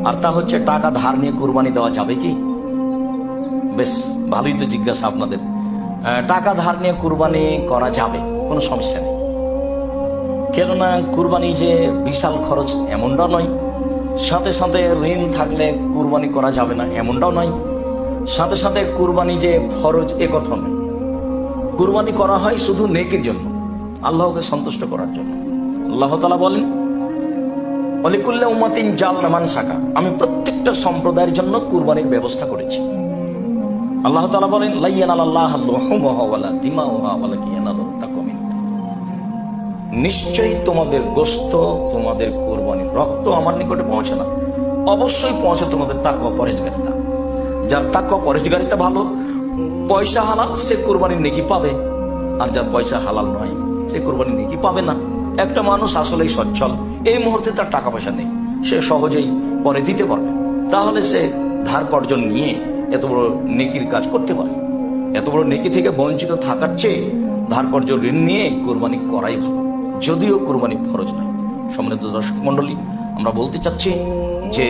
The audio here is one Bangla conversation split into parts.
আর তা হচ্ছে টাকা ধার নিয়ে কুরবানি দেওয়া যাবে কি? বেশ ভালোই তো জিজ্ঞাসা আপনাদের। টাকা ধার নিয়ে কুরবানি করা যাবে, কোনো সমস্যা নেই। কেননা কুরবানি যে বিশাল খরচ এমনটাও নয়, সাথে সাথে ঋণ থাকলে কুরবানি করা যাবে না এমনটাও নয়, সাথে সাথে কুরবানি যে ফরজ এ কথা নয়। কুরবানি করা হয় শুধু নেকির জন্য, আল্লাহকে সন্তুষ্ট করার জন্য। আল্লাহ তাআলা বলেন, ওয়ালিকুল্লি উম্মাতিন জাআলনা মানসাকা, আমি প্রত্যেকটা সম্প্রদায়ের জন্য কুরবানির ব্যবস্থা করেছি। আল্লাহ তাআলা বলেন, লা ইয়ানালাল্লাহু লুহুমুহা ওয়ালা দিমাউহা ওয়ালাকিন ইয়ানালুহু তাকওয়া মিনকুম, নিশ্চয়ই তোমাদের গোশত, তোমাদের কুরবানির রক্ত আমার নিকটে পৌঁছে না, অবশ্যই পৌঁছে তোমাদের তাকওয়া পরহেজগারিতা। যার তাকওয়া পরহেজগারিতা ভালো, পয়সা হালাল, সে কুরবানির নেকি পাবে। আর যার পয়সা হালাল নয়, সে কুরবানির নেকি পাবে না। একটা মানুষ আসলেই সচ্ছল, এই মুহূর্তে তার টাকা পয়সা নেই, সে সহজেই পরে দিতে পারবে, তাহলে সে ধার কর্জন নিয়ে এত বড় নেকির কাজ করতে পারে। এত বড় নেকি থেকে বঞ্চিত থাকার চেয়ে ধার কর্জ ঋণ নিয়ে কোরবানি করাই ভালো, যদিও কোরবানি ফরজ নয়। সম্মানিত দর্শক মন্ডলী, আমরা বলতে চাচ্ছি যে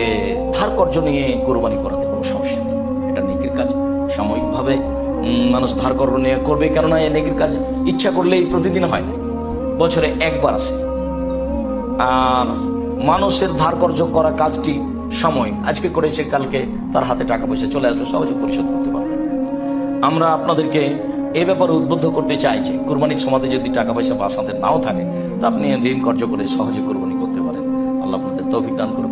ধার কর্জ নিয়ে কোরবানি করাতে কোনো সমস্যা নেই, এটা নেকির কাজ। সাময়িকভাবে মানুষ ধার কর্জ নিয়ে করবে, কেননা এই নেকির কাজ ইচ্ছা করলেই প্রতিদিন হয় না, বছরে একবার আসে। আর মানুষের ধার কর্জ করা কাজটি সাময়িক, আজকে করেছে কালকে তার হাতে টাকা পয়সা চলে আসবে, সহজে পরিশোধ করতে পারবে। আমরা আপনাদেরকে এ ব্যাপারে উদ্বুদ্ধ করতে চাই যে কুরবানির সময় যদি টাকা পয়সা বাসাতে নাও থাকে, তা আপনি ঋণ কর্জ করে সহজে কুরবানি করতে পারেন। আল্লাহ আপনাদের তৌফিক দান করুন।